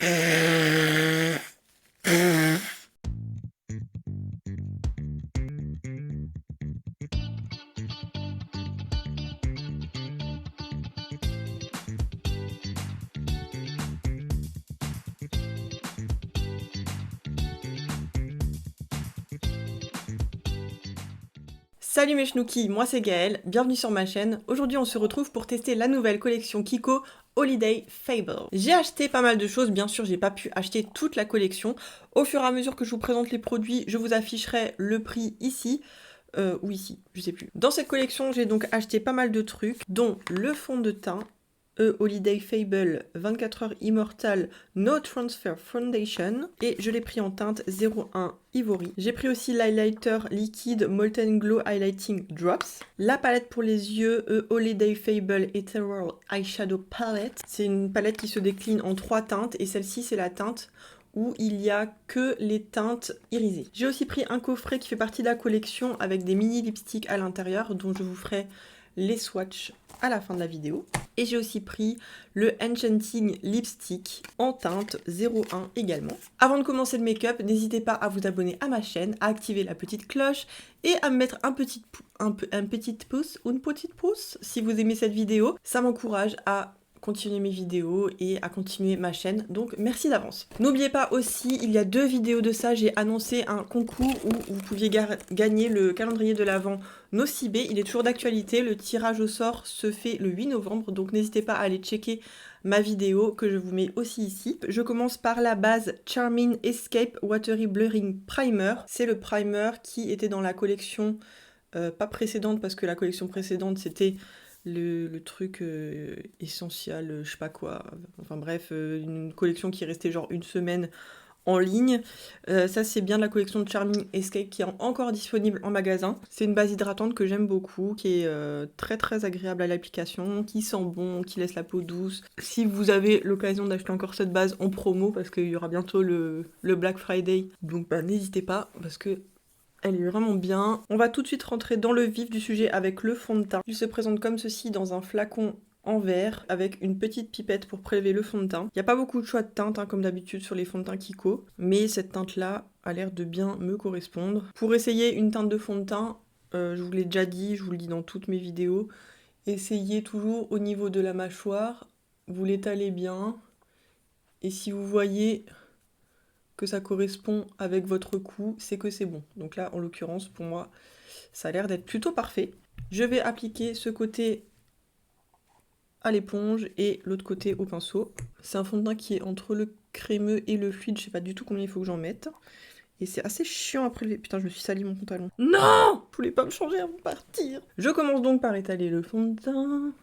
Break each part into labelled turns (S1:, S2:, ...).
S1: Salut mes chnouki, moi c'est Gaëlle, bienvenue sur ma chaîne. Aujourd'hui on se retrouve pour tester la nouvelle collection Kiko Holiday Fable. J'ai acheté pas mal de choses, bien sûr j'ai pas pu acheter toute la collection. Au fur et à mesure que je vous présente les produits, je vous afficherai le prix ici. Ou ici, je sais plus. Dans cette collection, j'ai donc acheté pas mal de trucs, dont le fond de teint, Holiday Fable 24 heures Immortal No Transfer Foundation, et je l'ai pris en teinte 01 Ivory. J'ai pris aussi l'highlighter liquide Molten Glow Highlighting Drops, la palette pour les yeux Holiday Fable Ethereal Eyeshadow Palette. C'est une palette qui se décline en 3 teintes, et celle-ci c'est la teinte où il n'y a que les teintes irisées. J'ai aussi pris un coffret qui fait partie de la collection avec des mini lipsticks à l'intérieur dont je vous ferai les swatchs à la fin de la vidéo. Et j'ai aussi pris le Enchanting Lipstick en teinte 01 également. Avant de commencer le make-up, n'hésitez pas à vous abonner à ma chaîne, à activer la petite cloche et à me mettre un petit pouce ou une petite pouce si vous aimez cette vidéo. Ça m'encourage à continuer mes vidéos et à continuer ma chaîne, donc merci d'avance. N'oubliez pas aussi, il y a 2 vidéos de ça, j'ai annoncé un concours où vous pouviez gagner le calendrier de l'Avent Nocibé, il est toujours d'actualité, le tirage au sort se fait le 8 novembre, donc n'hésitez pas à aller checker ma vidéo que je vous mets aussi ici. Je commence par la base Charming Escape Watery Blurring Primer, c'est le primer qui était dans la collection, pas précédente parce que la collection précédente c'était le truc essentiel, je sais pas quoi, enfin bref, une collection qui est restée genre une semaine en ligne. Ça c'est bien de la collection de Charming Escape qui est encore disponible en magasin. C'est une base hydratante que j'aime beaucoup, qui est très très agréable à l'application, qui sent bon, qui laisse la peau douce. Si vous avez l'occasion d'acheter encore cette base en promo, parce qu'il y aura bientôt le Black Friday, donc bah, n'hésitez pas, parce que elle est vraiment bien. On va tout de suite rentrer dans le vif du sujet avec le fond de teint. Il se présente comme ceci dans un flacon en verre avec une petite pipette pour prélever le fond de teint. Il n'y a pas beaucoup de choix de teinte comme d'habitude sur les fonds de teint Kiko, mais cette teinte là a l'air de bien me correspondre. Pour essayer une teinte de fond de teint, je vous l'ai déjà dit, je vous le dis dans toutes mes vidéos, essayez toujours au niveau de la mâchoire, vous l'étalez bien, et si vous voyez que ça correspond avec votre cou, c'est que c'est bon. Donc là, en l'occurrence, pour moi, ça a l'air d'être plutôt parfait. Je vais appliquer ce côté à l'éponge et l'autre côté au pinceau. C'est un fond de teint qui est entre le crémeux et le fluide, je sais pas du tout combien il faut que j'en mette. Et c'est assez chiant à prélever. Putain, je me suis sali mon pantalon. Non! Je voulais pas me changer avant de partir. Je commence donc par étaler le fond de teint.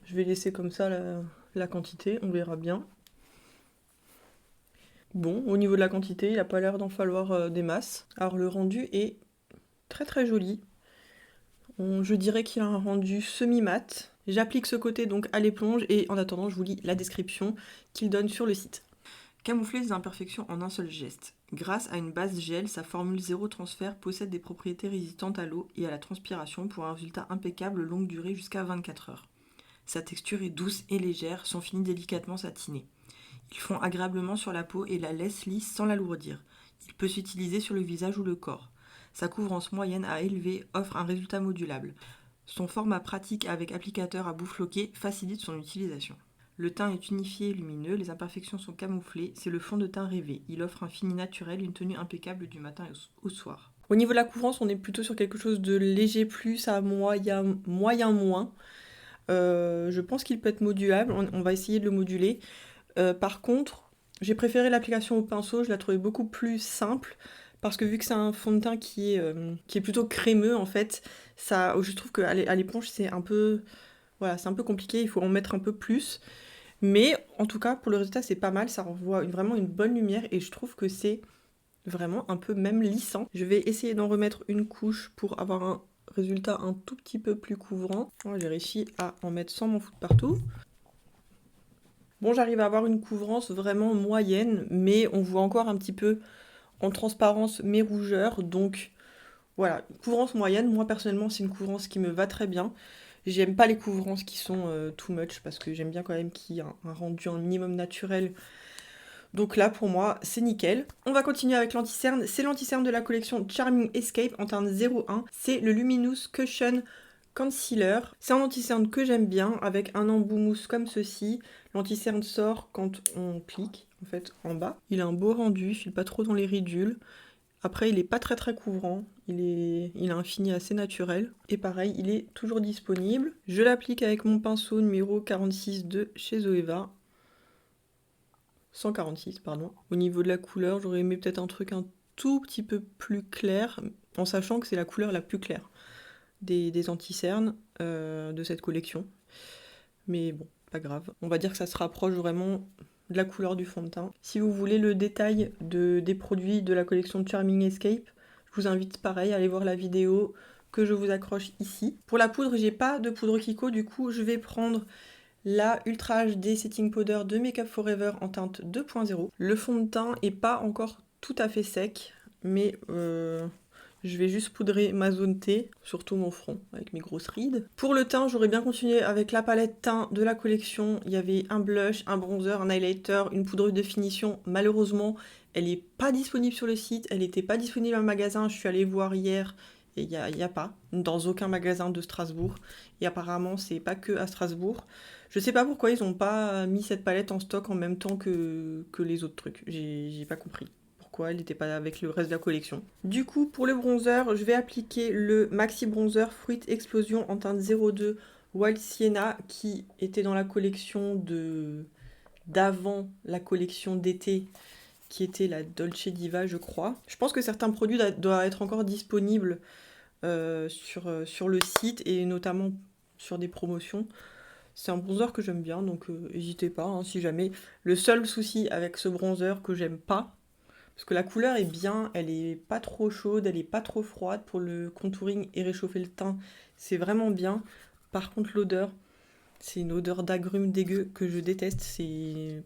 S1: Je vais laisser comme ça la quantité, on verra bien. Bon, au niveau de la quantité, il n'a pas l'air d'en falloir des masses. Alors le rendu est très très joli. Je dirais qu'il a un rendu semi-mat. J'applique ce côté donc à l'éponge et en attendant je vous lis la description qu'il donne sur le site. Camoufler les imperfections en un seul geste. Grâce à une base gel, sa formule zéro transfert possède des propriétés résistantes à l'eau et à la transpiration pour un résultat impeccable longue durée jusqu'à 24 heures. Sa texture est douce et légère, son fini délicatement satiné. Ils font agréablement sur la peau et la laissent lisse sans l'alourdir. Il peut s'utiliser sur le visage ou le corps. Sa couvrance moyenne à élevée offre un résultat modulable. Son format pratique avec applicateur à bout floqué facilite son utilisation. Le teint est unifié et lumineux, les imperfections sont camouflées, c'est le fond de teint rêvé. Il offre un fini naturel, une tenue impeccable du matin au soir. Au niveau de la couvrance, on est plutôt sur quelque chose de léger plus à moyen moins. Je pense qu'il peut être modulable, on va essayer de le moduler. Par contre, j'ai préféré l'application au pinceau, je la trouvais beaucoup plus simple, parce que vu que c'est un fond de teint qui est plutôt crémeux en fait, ça, je trouve qu'à l'éponge c'est un peu, voilà, c'est un peu compliqué, il faut en mettre un peu plus. Mais en tout cas, pour le résultat, c'est pas mal, ça renvoie vraiment une bonne lumière et je trouve que c'est vraiment un peu même lissant. Je vais essayer d'en remettre une couche pour avoir un résultat un tout petit peu plus couvrant. Oh, j'ai réussi à en mettre sans m'en foutre partout. Bon, j'arrive à avoir une couvrance vraiment moyenne, mais on voit encore un petit peu en transparence mes rougeurs, donc voilà, couvrance moyenne. Moi personnellement, c'est une couvrance qui me va très bien. J'aime pas les couvrances qui sont too much, parce que j'aime bien quand même qu'il y ait un rendu un minimum naturel Donc là, pour moi, c'est nickel. On va continuer avec l'anti-cerne. C'est l'anti-cerne de la collection Charming Escape en teinte 01. C'est le Luminous Cushion Concealer. C'est un anti-cerne que j'aime bien, avec un embout mousse comme ceci. L'anti-cerne sort quand on clique, en fait, en bas. Il a un beau rendu, il file pas trop dans les ridules. Après, il est pas très très couvrant, il a un fini assez naturel. Et pareil, il est toujours disponible. Je l'applique avec mon pinceau numéro 46 de chez Zoeva. 146, pardon. Au niveau de la couleur, j'aurais aimé peut-être un truc un tout petit peu plus clair, en sachant que c'est la couleur la plus claire des anti-cernes de cette collection. Mais bon, pas grave. On va dire que ça se rapproche vraiment de la couleur du fond de teint. Si vous voulez le détail des produits de la collection Charming Escape, je vous invite pareil à aller voir la vidéo que je vous accroche ici. Pour la poudre, j'ai pas de poudre Kiko, du coup je vais prendre la Ultra HD Setting Powder de Make Up For Ever en teinte 2.0. Le fond de teint est pas encore tout à fait sec, mais je vais juste poudrer ma zone T, surtout mon front, avec mes grosses rides. Pour le teint, j'aurais bien continué avec la palette teint de la collection. Il y avait un blush, un bronzer, un highlighter, une poudre de finition. Malheureusement, elle n'est pas disponible sur le site, elle n'était pas disponible en magasin. Je suis allée voir hier et il n'y a pas, dans aucun magasin de Strasbourg. Et apparemment, c'est pas que à Strasbourg. Je sais pas pourquoi ils n'ont pas mis cette palette en stock en même temps que les autres trucs. J'ai pas compris pourquoi elle n'était pas avec le reste de la collection. Du coup, pour le bronzer, je vais appliquer le Maxi Bronzer Fruit Explosion en teinte 02 Wild Sienna qui était dans la collection d'avant la collection d'été qui était la Dolce Diva, je crois. Je pense que certains produits doivent être encore disponibles sur le site et notamment sur des promotions. C'est un bronzer que j'aime bien, donc n'hésitez pas hein, si jamais. Le seul souci avec ce bronzer que j'aime pas, parce que la couleur est bien, elle est pas trop chaude, elle est pas trop froide pour le contouring et réchauffer le teint, c'est vraiment bien. Par contre l'odeur, c'est une odeur d'agrumes dégueu que je déteste, c'est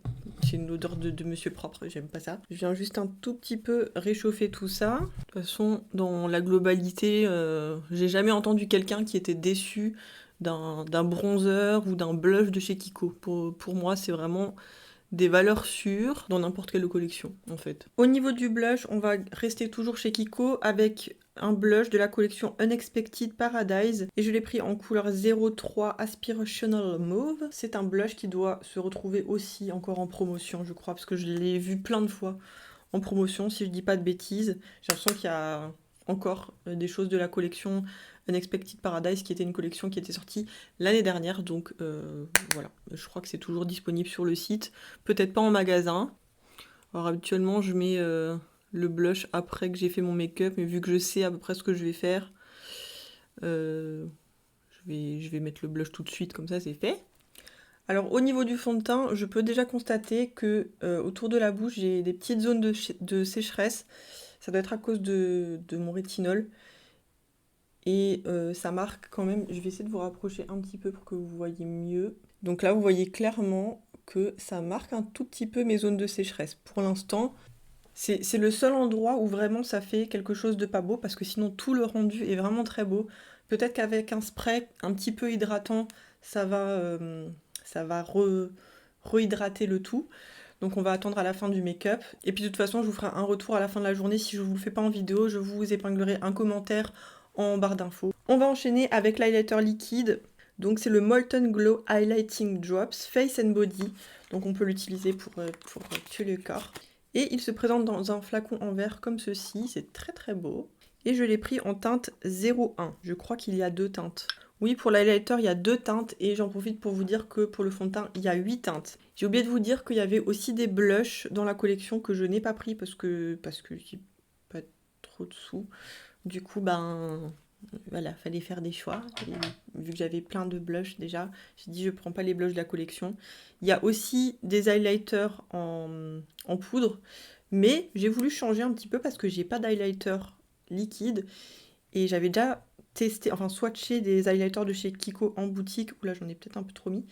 S1: une odeur de monsieur propre, j'aime pas ça. Je viens juste un tout petit peu réchauffer tout ça. De toute façon, dans la globalité, j'ai jamais entendu quelqu'un qui était déçu d'un bronzer ou d'un blush de chez Kiko. Pour moi, c'est vraiment des valeurs sûres dans n'importe quelle collection en fait. Au niveau du blush, on va rester toujours chez Kiko avec un blush de la collection Unexpected Paradise et je l'ai pris en couleur 03 Aspirational Mauve. C'est un blush qui doit se retrouver aussi encore en promotion je crois parce que je l'ai vu plein de fois en promotion si je dis pas de bêtises. J'ai l'impression qu'il y a encore des choses de la collection Unexpected Paradise qui était une collection qui était sortie l'année dernière donc voilà, je crois que c'est toujours disponible sur le site, peut-être pas en magasin. Alors habituellement je mets le blush après que j'ai fait mon make-up mais vu que je sais à peu près ce que je vais faire je vais mettre le blush tout de suite comme ça c'est fait. Alors au niveau du fond de teint, je peux déjà constater que autour de la bouche j'ai des petites zones de sécheresse. Ça doit être à cause de mon rétinol. Et ça marque quand même, je vais essayer de vous rapprocher un petit peu pour que vous voyez mieux. Donc là vous voyez clairement que ça marque un tout petit peu mes zones de sécheresse. Pour l'instant, c'est le seul endroit où vraiment ça fait quelque chose de pas beau parce que sinon tout le rendu est vraiment très beau. Peut-être qu'avec un spray un petit peu hydratant, ça va rehydrater le tout. Donc on va attendre à la fin du make-up. Et puis de toute façon, je vous ferai un retour à la fin de la journée. Si je ne vous le fais pas en vidéo, je vous épinglerai un commentaire en barre d'infos. On va enchaîner avec l'highlighter liquide. Donc c'est le Molten Glow Highlighting Drops Face and Body. Donc on peut l'utiliser pour tuer le corps. Et il se présente dans un flacon en verre comme ceci. C'est très très beau. Et je l'ai pris en teinte 01. Je crois qu'il y a 2 teintes. Oui, pour l'highlighter, il y a 2 teintes et j'en profite pour vous dire que pour le fond de teint, il y a 8 teintes. J'ai oublié de vous dire qu'il y avait aussi des blushs dans la collection que je n'ai pas pris parce que j'ai pas trop de sous. Du coup, voilà, fallait faire des choix. Et vu que j'avais plein de blushs déjà, j'ai dit je prends pas les blushs de la collection. Il y a aussi des highlighters en poudre, mais j'ai voulu changer un petit peu parce que j'ai pas d'highlighter liquide et j'avais déjà testé, enfin swatché des highlighters de chez Kiko en boutique, où là j'en ai peut-être un peu trop mis,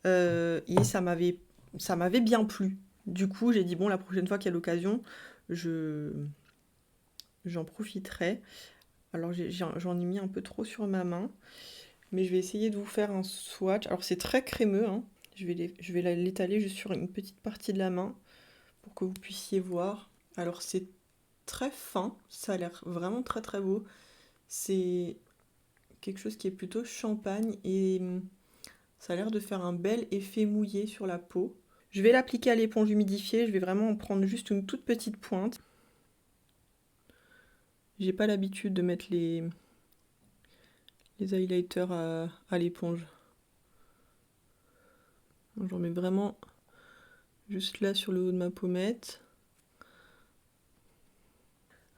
S1: et ça m'avait bien plu. Du coup j'ai dit bon la prochaine fois qu'il y a l'occasion, j'en profiterai. Alors j'en ai mis un peu trop sur ma main, mais je vais essayer de vous faire un swatch. Alors c'est très crémeux, hein. Je vais l'étaler juste sur une petite partie de la main pour que vous puissiez voir. Alors c'est très fin, ça a l'air vraiment très très beau. C'est quelque chose qui est plutôt champagne et ça a l'air de faire un bel effet mouillé sur la peau. Je vais l'appliquer à l'éponge humidifiée, je vais vraiment en prendre juste une toute petite pointe. J'ai pas l'habitude de mettre les highlighters à l'éponge. J'en mets vraiment juste là sur le haut de ma pommette.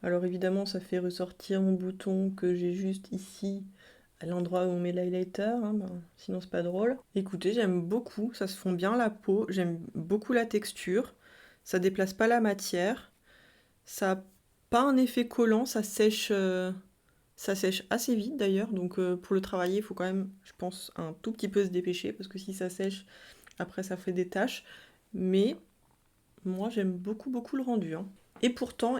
S1: Alors évidemment ça fait ressortir mon bouton que j'ai juste ici à l'endroit où on met l'highlighter, hein, sinon c'est pas drôle. Écoutez, j'aime beaucoup, ça se fond bien la peau, j'aime beaucoup la texture, ça déplace pas la matière, ça n'a pas un effet collant, ça sèche assez vite d'ailleurs, donc pour le travailler il faut quand même, je pense, un tout petit peu se dépêcher, parce que si ça sèche, après ça fait des taches, mais moi j'aime beaucoup beaucoup le rendu, hein. Et pourtant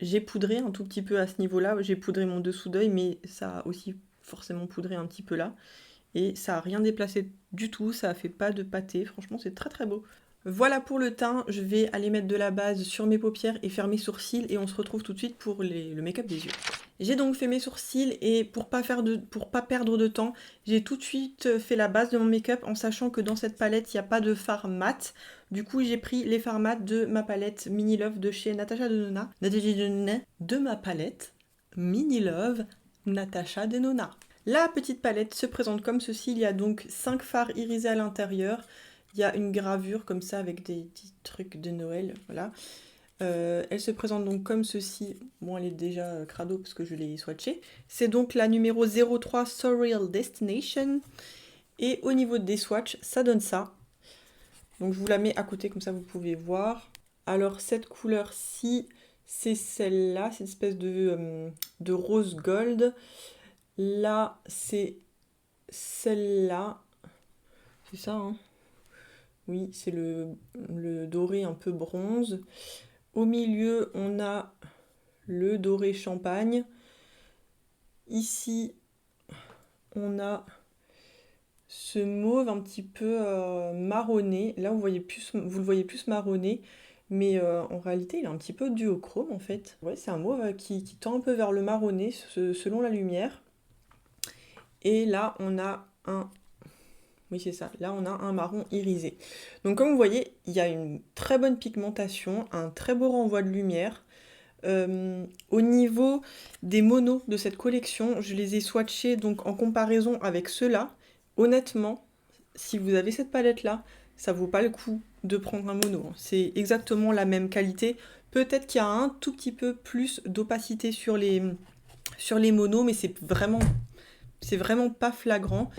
S1: j'ai poudré un tout petit peu à ce niveau-là, j'ai poudré mon dessous d'œil, mais ça a aussi forcément poudré un petit peu là. Et ça a rien déplacé du tout, ça a fait pas de pâté, franchement c'est très très beau. Voilà pour le teint, je vais aller mettre de la base sur mes paupières et faire mes sourcils et on se retrouve tout de suite pour le make-up des yeux. J'ai donc fait mes sourcils et pour pas perdre de temps, j'ai tout de suite fait la base de mon make-up en sachant que dans cette palette il n'y a pas de fard mat. Du coup j'ai pris les fards mat de ma palette Mini Love de chez Natasha Denona. De ma palette Mini Love Natasha Denona. La petite palette se présente comme ceci, il y a donc 5 fards irisés à l'intérieur. Il y a une gravure comme ça avec des petits trucs de Noël, voilà. Elle se présente donc comme ceci. Bon, elle est déjà crado parce que je l'ai swatchée. C'est donc la numéro 03 Surreal Destination. Et au niveau des swatchs, ça donne ça. Donc je vous la mets à côté comme ça vous pouvez voir. Alors cette couleur-ci, c'est celle-là, c'est une espèce de rose gold. Là, c'est celle-là. C'est ça, hein? Oui, c'est le doré un peu bronze. Au milieu, on a le doré champagne. Ici, on a ce mauve un petit peu marronné. Là, vous le voyez plus marronné, mais en réalité, il est un petit peu duochrome en fait. Ouais, c'est un mauve qui tend un peu vers le marronné selon la lumière. Et là, on a un... Oui, c'est ça. Là, on a un marron irisé. Donc, comme vous voyez, il y a une très bonne pigmentation, un très beau renvoi de lumière. Au niveau des monos de cette collection, je les ai swatchés donc en comparaison avec ceux-là. Honnêtement, si vous avez cette palette-là, ça vaut pas le coup de prendre un mono, hein. C'est exactement la même qualité. Peut-être qu'il y a un tout petit peu plus d'opacité sur les monos, mais c'est vraiment pas flagrant.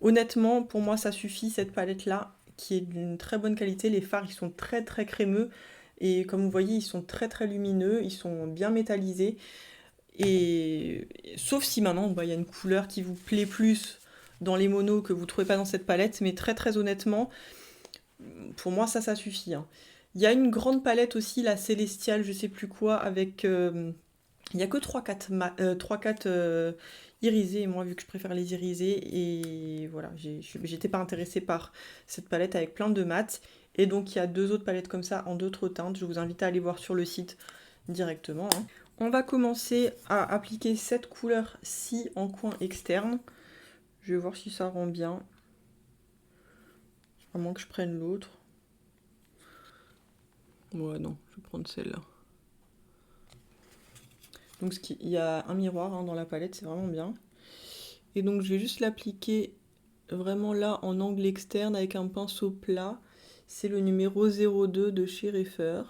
S1: Honnêtement, pour moi, ça suffit, cette palette-là, qui est d'une très bonne qualité. Les fards, ils sont très très crémeux. Et comme vous voyez, ils sont très très lumineux, ils sont bien métallisés. Et sauf si maintenant, bah, il y a une couleur qui vous plaît plus dans les monos que vous ne trouvez pas dans cette palette. Mais très très honnêtement, pour moi, ça suffit, hein. Il y a une grande palette aussi, la Célestiale, je sais plus quoi, avec... il n'y a que 3-4 irisés, et moi vu que je préfère les irisés, et voilà, j'étais pas intéressée par cette palette avec plein de mats. Et donc il y a 2 autres palettes comme ça en d'autres teintes, je vous invite à aller voir sur le site directement, hein. On va commencer à appliquer cette couleur-ci en coin externe. Je vais voir si ça rend bien. À moins que je prenne l'autre. Ouais, non, je vais prendre celle-là. Donc il y a un miroir, hein, dans la palette, c'est vraiment bien. Et donc je vais juste l'appliquer vraiment là en angle externe avec un pinceau plat. C'est le numéro 02 de chez Refer.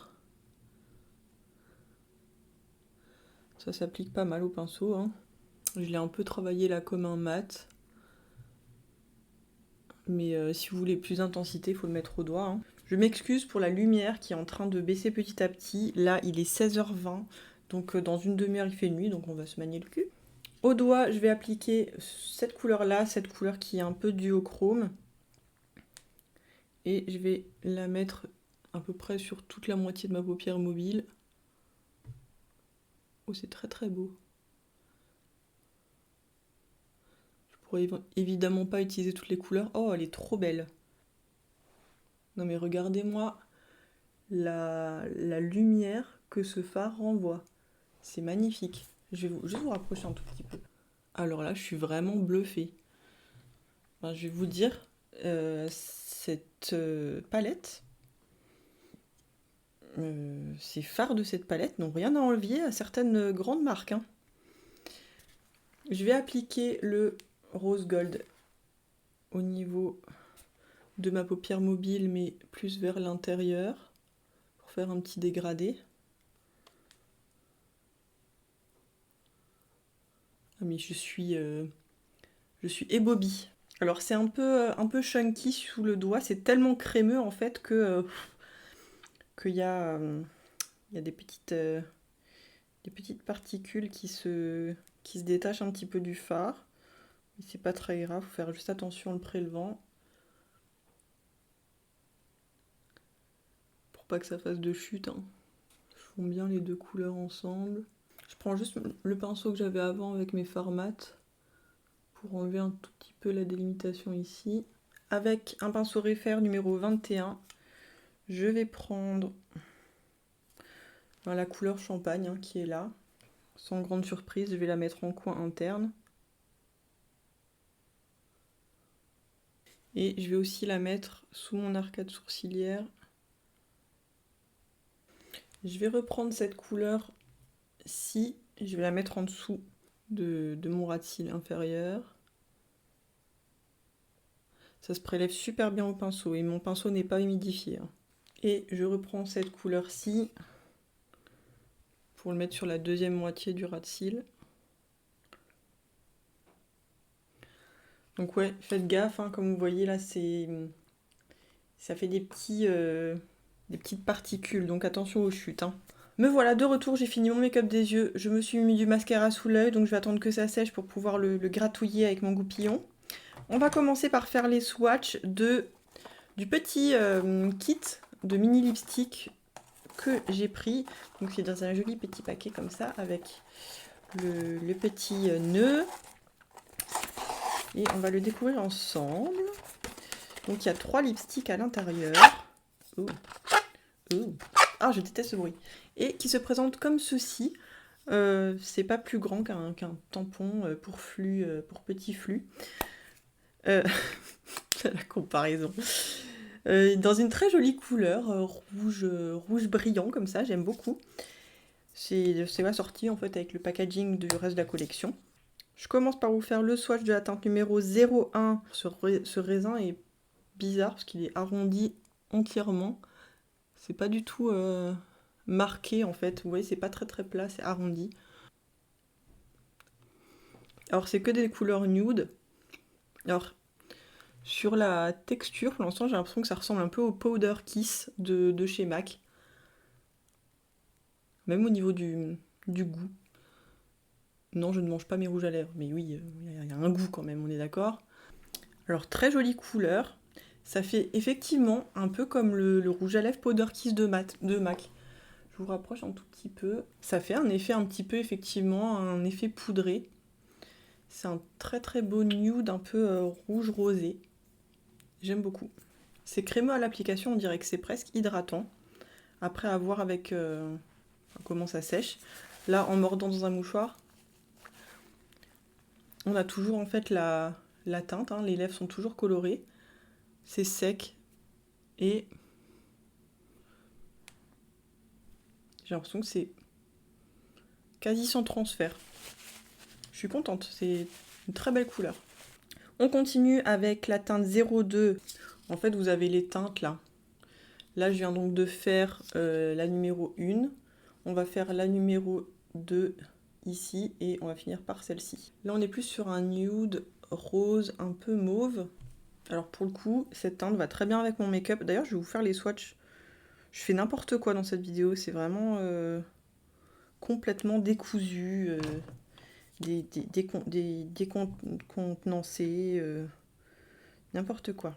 S1: Ça s'applique pas mal au pinceau, hein. Je l'ai un peu travaillé là comme un mat. Mais si vous voulez plus d'intensité, il faut le mettre au doigt, hein. Je m'excuse pour la lumière qui est en train de baisser petit à petit. Là, il est 16h20, donc dans une demi-heure, il fait nuit, donc on va se manier le cul. Au doigt, je vais appliquer cette couleur-là, cette couleur qui est un peu duochrome. Et je vais la mettre à peu près sur toute la moitié de ma paupière mobile. Oh, c'est très très beau. Je pourrais évidemment pas utiliser toutes les couleurs. Oh, elle est trop belle. Non mais regardez-moi la lumière que ce phare renvoie. C'est magnifique. Je vais juste vous rapprocher un tout petit peu. Alors là, je suis vraiment bluffée. Enfin, je vais vous dire, cette palette, ces fards de cette palette n'ont rien à envier à certaines grandes marques, hein. Je vais appliquer le rose gold au niveau de ma paupière mobile, mais plus vers l'intérieur, pour faire un petit dégradé. Ah mais je suis ébobie. Alors c'est un peu chunky sous le doigt, c'est tellement crémeux en fait que qu'il y a des petites particules qui se détachent un petit peu du phare. Mais c'est pas très grave, faut faire juste attention en le prélevant. Pour pas que ça fasse de chute, hein. Je fonds bien les deux couleurs ensemble. Je prends juste le pinceau que j'avais avant avec mes fards mat pour enlever un tout petit peu la délimitation ici. Avec un pinceau Refair numéro 21, je vais prendre la couleur champagne, hein, qui est là. Sans grande surprise, je vais la mettre en coin interne. Et je vais aussi la mettre sous mon arcade sourcilière. Je vais reprendre cette couleur-ci, je vais la mettre en dessous de mon ras de cils inférieur. Ça se prélève super bien au pinceau et mon pinceau n'est pas humidifié, hein. Et je reprends cette couleur-ci pour le mettre sur la deuxième moitié du ras de cils. Donc ouais, faites gaffe, hein, comme vous voyez là, ça fait des petites particules, donc attention aux chutes, hein. Me voilà de retour, j'ai fini mon make-up des yeux, je me suis mis du mascara sous l'œil, donc je vais attendre que ça sèche pour pouvoir le gratouiller avec mon goupillon. On va commencer par faire les swatchs du petit kit de mini lipstick que j'ai pris. Donc c'est dans un joli petit paquet comme ça, avec le petit nœud. Et on va le découvrir ensemble. Donc il y a 3 lipsticks à l'intérieur. Oh. Oh. Ah, je déteste ce bruit. Et qui se présentent comme ceci. C'est pas plus grand qu'un tampon pour petit flux. La comparaison. Dans une très jolie couleur, rouge brillant comme ça, j'aime beaucoup. C'est assorti en fait avec le packaging du reste de la collection. Je commence par vous faire le swatch de la teinte numéro 01. Ce raisin est bizarre parce qu'il est arrondi entièrement. C'est pas du tout marqué en fait. Vous voyez, c'est pas très plat, c'est arrondi. Alors c'est que des couleurs nude. Alors sur la texture, pour l'instant j'ai l'impression que ça ressemble un peu au Powder Kiss de chez MAC. Même au niveau du goût. Non, je ne mange pas mes rouges à lèvres, mais oui, il y a un goût quand même, on est d'accord. Alors très jolie couleur. Ça fait effectivement un peu comme le rouge à lèvres Powder Kiss de MAC. Je vous rapproche un tout petit peu. Ça fait un effet un petit peu, effectivement, un effet poudré. C'est un très beau nude, un peu rouge rosé. J'aime beaucoup. C'est crémeux à l'application, on dirait que c'est presque hydratant. Après, à voir avec comment ça sèche. Là, en mordant dans un mouchoir, on a toujours en fait la teinte, hein. Les lèvres sont toujours colorées. C'est sec et j'ai l'impression que c'est quasi sans transfert. Je suis contente, c'est une très belle couleur. On continue avec la teinte 02. En fait, vous avez les teintes là. Là, je viens donc de faire la numéro 1. On va faire la numéro 2 ici et on va finir par celle-ci. Là, on est plus sur un nude rose un peu mauve. Alors pour le coup, cette teinte va très bien avec mon make-up. D'ailleurs, je vais vous faire les swatchs. Je fais n'importe quoi dans cette vidéo. C'est vraiment complètement décousu, décontenancé, n'importe quoi.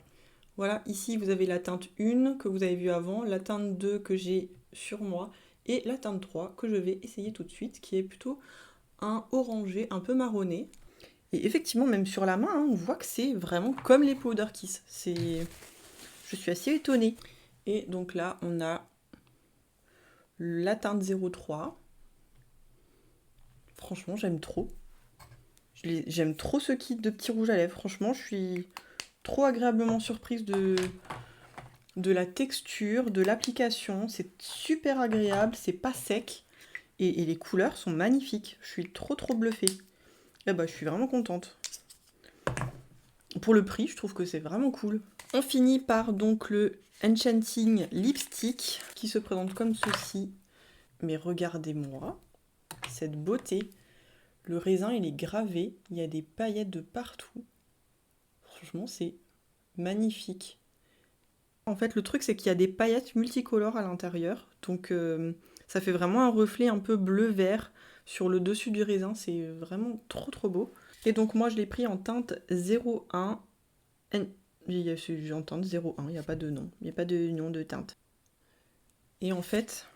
S1: Voilà, ici vous avez la teinte 1 que vous avez vue avant, la teinte 2 que j'ai sur moi et la teinte 3 que je vais essayer tout de suite, qui est plutôt un orangé, un peu marronné. Et effectivement, même sur la main, hein, on voit que c'est vraiment comme les Powder Kiss. Je suis assez étonnée. Et donc là, on a la teinte 03. Franchement, j'aime trop. J'aime trop ce kit de petits rouges à lèvres. Franchement, je suis trop agréablement surprise de la texture, de l'application. C'est super agréable, c'est pas sec. Et les couleurs sont magnifiques. Je suis trop bluffée. Et bah, je suis vraiment contente. Pour le prix, je trouve que c'est vraiment cool. On finit par donc le Enchanting Lipstick qui se présente comme ceci. Mais regardez-moi cette beauté. Le raisin, il est gravé. Il y a des paillettes de partout. Franchement, c'est magnifique. En fait, le truc, c'est qu'il y a des paillettes multicolores à l'intérieur. Donc, ça fait vraiment un reflet un peu bleu-vert sur le dessus du raisin. C'est vraiment trop beau. Et donc, moi, je l'ai pris en teinte 01. En teinte 01, il n'y a pas de nom. Il n'y a pas de nom de teinte. Et en fait,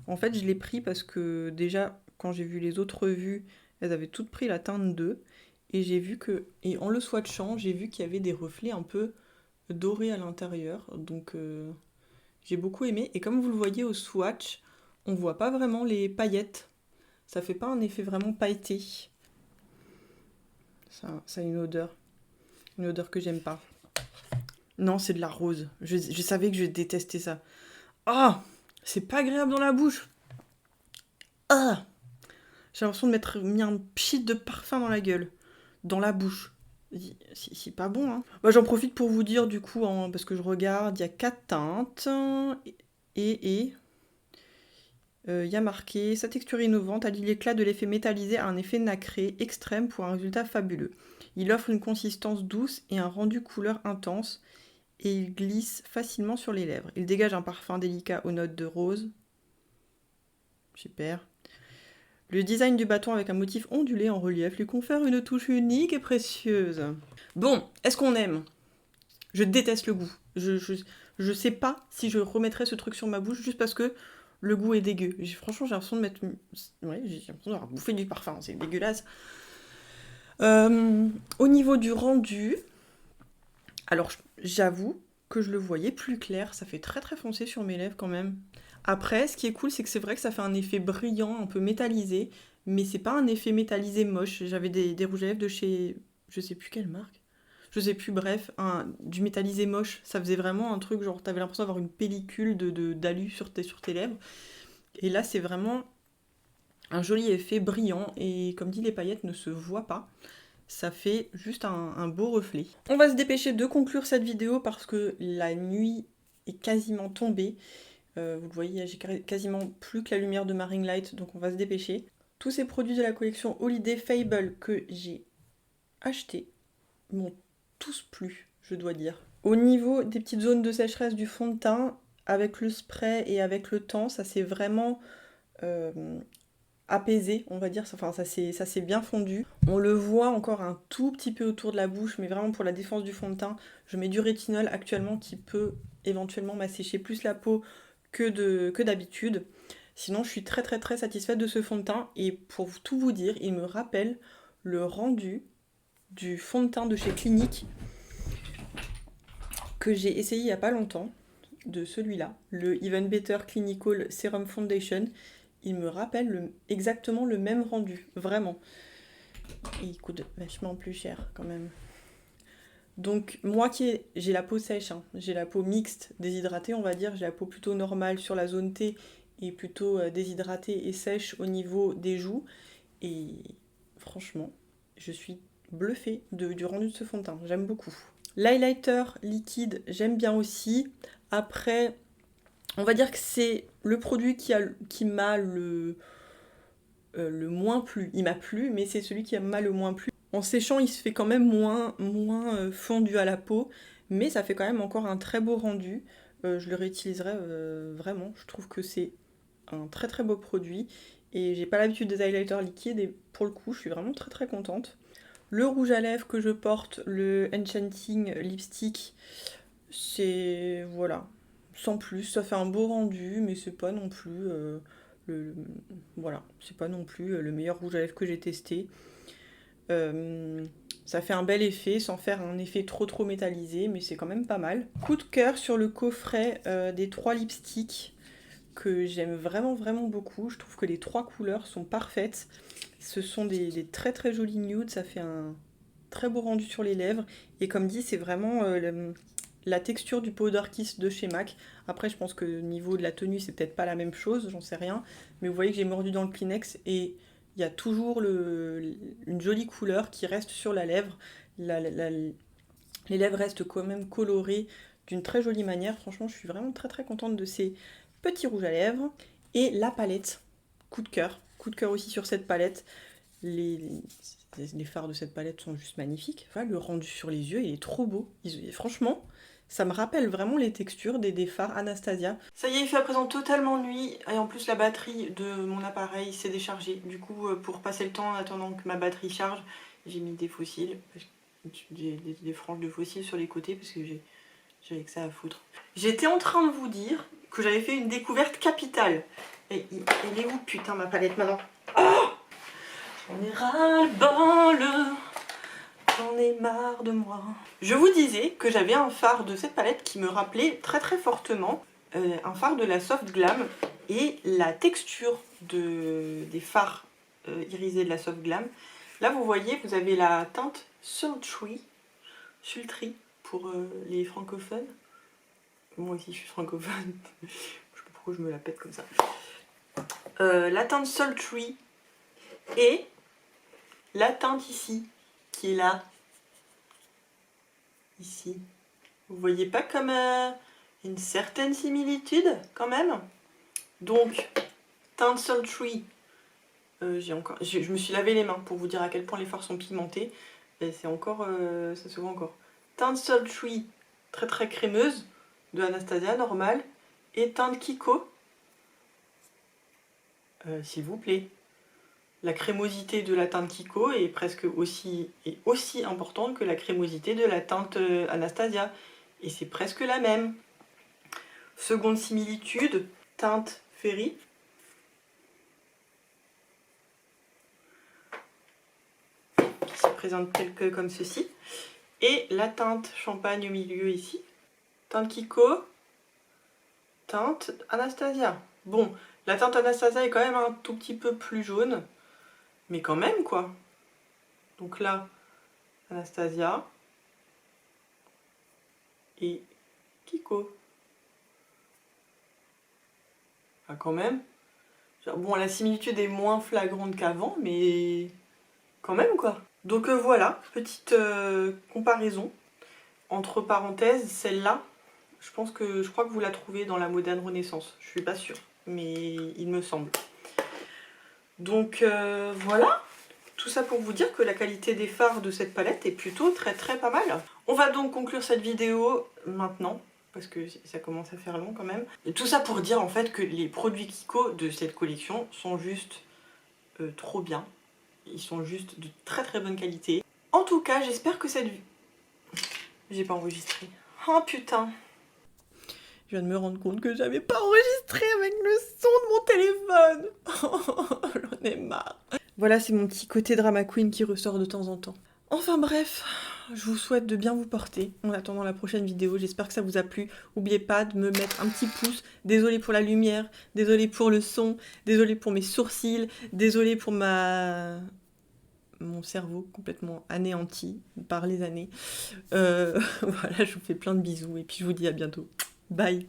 S1: je l'ai pris parce que déjà, quand j'ai vu les autres revues, elles avaient toutes pris la teinte 2. Et j'ai vu que, et en le swatchant, j'ai vu qu'il y avait des reflets un peu dorés à l'intérieur. Donc j'ai beaucoup aimé. Et comme vous le voyez au swatch, on voit pas vraiment les paillettes. Ça fait pas un effet vraiment pailleté. Ça a une odeur. Une odeur que j'aime pas. Non, c'est de la rose. Je savais que je détestais ça. Ah, c'est pas agréable dans la bouche. Ah, j'ai l'impression de m'être mis un pchit de parfum dans la gueule. Dans la bouche. C'est pas bon, hein. Bah, j'en profite pour vous dire, du coup, parce que je regarde, il y a 4 teintes. Et il y a marqué « Sa texture innovante allie l'éclat de l'effet métallisé à un effet nacré extrême pour un résultat fabuleux. Il offre une consistance douce et un rendu couleur intense. Et il glisse facilement sur les lèvres. Il dégage un parfum délicat aux notes de rose. » Super. Le design du bâton avec un motif ondulé en relief lui confère une touche unique et précieuse. Bon, est-ce qu'on aime? Je déteste le goût. Je sais pas si je remettrais ce truc sur ma bouche juste parce que le goût est dégueu. Franchement, j'ai l'impression de mettre... Ouais, j'ai l'impression d'avoir bouffé du parfum, c'est dégueulasse. Au niveau du rendu, alors j'avoue que je le voyais plus clair, ça fait très foncé sur mes lèvres quand même. Après, ce qui est cool, c'est que c'est vrai que ça fait un effet brillant, un peu métallisé, mais c'est pas un effet métallisé moche. J'avais des rouges à lèvres de chez... je sais plus quelle marque. Je sais plus, bref, du métallisé moche. Ça faisait vraiment un truc, genre, t'avais l'impression d'avoir une pellicule d'alu sur tes lèvres. Et là, c'est vraiment un joli effet brillant, et comme dit, les paillettes ne se voient pas. Ça fait juste un beau reflet. On va se dépêcher de conclure cette vidéo parce que la nuit est quasiment tombée. Vous le voyez, j'ai quasiment plus que la lumière de ma ring light, donc on va se dépêcher. Tous ces produits de la collection Holiday Fable que j'ai achetés m'ont tous plu, je dois dire. Au niveau des petites zones de sécheresse du fond de teint, avec le spray et avec le temps, ça s'est vraiment apaisé, on va dire. Enfin, ça s'est bien fondu. On le voit encore un tout petit peu autour de la bouche, mais vraiment pour la défense du fond de teint, je mets du rétinol actuellement qui peut éventuellement m'assécher plus la peau que d'habitude. Sinon, je suis très satisfaite de ce fond de teint, et pour tout vous dire, il me rappelle le rendu du fond de teint de chez Clinique que j'ai essayé il n'y a pas longtemps, de celui-là, le Even Better Clinical Serum Foundation. Il me rappelle exactement le même rendu, vraiment. Et il coûte vachement plus cher quand même. Donc moi j'ai la peau sèche, hein. J'ai la peau mixte, déshydratée on va dire, j'ai la peau plutôt normale sur la zone T et plutôt déshydratée et sèche au niveau des joues. Et franchement, je suis bluffée du rendu de ce fond de teint, j'aime beaucoup. L'highlighter liquide, j'aime bien aussi. Après, on va dire que c'est le produit qui m'a le moins plu. Il m'a plu, mais c'est celui qui m'a le moins plu. En séchant, il se fait quand même moins fondu à la peau, mais ça fait quand même encore un très beau rendu. Je le réutiliserai vraiment. Je trouve que c'est un très beau produit. Et j'ai pas l'habitude des highlighters liquides, et pour le coup, je suis vraiment très contente. Le rouge à lèvres que je porte, le Enchanting Lipstick, c'est... voilà, sans plus. Ça fait un beau rendu, mais c'est pas non plus... voilà, c'est pas non plus le meilleur rouge à lèvres que j'ai testé. Ça fait un bel effet, sans faire un effet trop métallisé, mais c'est quand même pas mal. Coup de cœur sur le coffret des 3 lipsticks que j'aime vraiment vraiment beaucoup. Je trouve que les 3 couleurs sont parfaites. Ce sont des très très jolis nudes, ça fait un très beau rendu sur les lèvres. Et comme dit, c'est vraiment la texture du Powder Kiss de chez MAC. Après, je pense que au niveau de la tenue, c'est peut-être pas la même chose, j'en sais rien. Mais vous voyez que j'ai mordu dans le Kleenex et il y a toujours une jolie couleur qui reste sur la lèvre. Les lèvres restent quand même colorées d'une très jolie manière. Franchement, je suis vraiment très très contente de ces petits rouges à lèvres. Et la palette, coup de cœur. Coup de cœur aussi sur cette palette. Les fards de cette palette sont juste magnifiques. Enfin, le rendu sur les yeux, il est trop beau. Franchement, ça me rappelle vraiment les textures des fards Anastasia. Ça y est, il fait à présent totalement nuit. Et en plus, la batterie de mon appareil s'est déchargée. Du coup, pour passer le temps en attendant que ma batterie charge, j'ai mis des fossiles. Des franges de fossiles sur les côtés parce que j'avais que ça à foutre. J'étais en train de vous dire que j'avais fait une découverte capitale. Et elle est où, putain, ma palette maintenant? Oh, j'en ai ras-le-bol, j'en ai marre de moi. Je vous disais que j'avais un fard de cette palette qui me rappelait très très fortement un fard de la Soft Glam. Et la texture des fards irisés de la Soft Glam, là vous voyez, vous avez la teinte Sultry pour les francophones. Moi aussi je suis francophone, je sais pas pourquoi je me la pète comme ça. La teinte Sultry et la teinte ici, qui est là, ici. Vous voyez pas comme une certaine similitude quand même? Donc, teinte Sultry, je me suis lavé les mains pour vous dire à quel point les fards sont pigmentés. Et c'est encore, ça se voit encore. Teinte Sultry, très très crémeuse, de Anastasia, normale. Et teinte Kiko, s'il vous plaît. La crémosité de la teinte Kiko est presque aussi importante que la crémosité de la teinte Anastasia. Et c'est presque la même. Seconde similitude, teinte Fairy. Qui se présente comme ceci. Et la teinte Champagne au milieu ici. Teinte Kiko. Teinte Anastasia. Bon, la teinte Anastasia est quand même un tout petit peu plus jaune. Mais quand même, quoi. Donc là, Anastasia et Kiko. Enfin, quand même. Bon, la similitude est moins flagrante qu'avant, mais quand même, quoi. Donc voilà, petite comparaison. Entre parenthèses, celle-là, je crois que vous la trouvez dans la Moderne Renaissance. Je suis pas sûre, mais il me semble. Donc voilà. Tout ça pour vous dire que la qualité des fards de cette palette est plutôt très très pas mal. On va donc conclure cette vidéo maintenant, parce que ça commence à faire long quand même. Et tout ça pour dire en fait que les produits Kiko de cette collection sont juste trop bien. Ils sont juste de très très bonne qualité. En tout cas, j'espère que cette... J'ai pas enregistré. Oh putain. Je viens de me rendre compte que j'avais pas enregistré avec le son de mon téléphone. J'en ai marre. Voilà, c'est mon petit côté drama queen qui ressort de temps en temps. Enfin bref, je vous souhaite de bien vous porter en attendant la prochaine vidéo. J'espère que ça vous a plu. N'oubliez pas de me mettre un petit pouce. Désolée pour la lumière, désolée pour le son, désolée pour mes sourcils, désolée pour mon cerveau complètement anéanti par les années. Voilà, je vous fais plein de bisous et puis je vous dis à bientôt. Bye.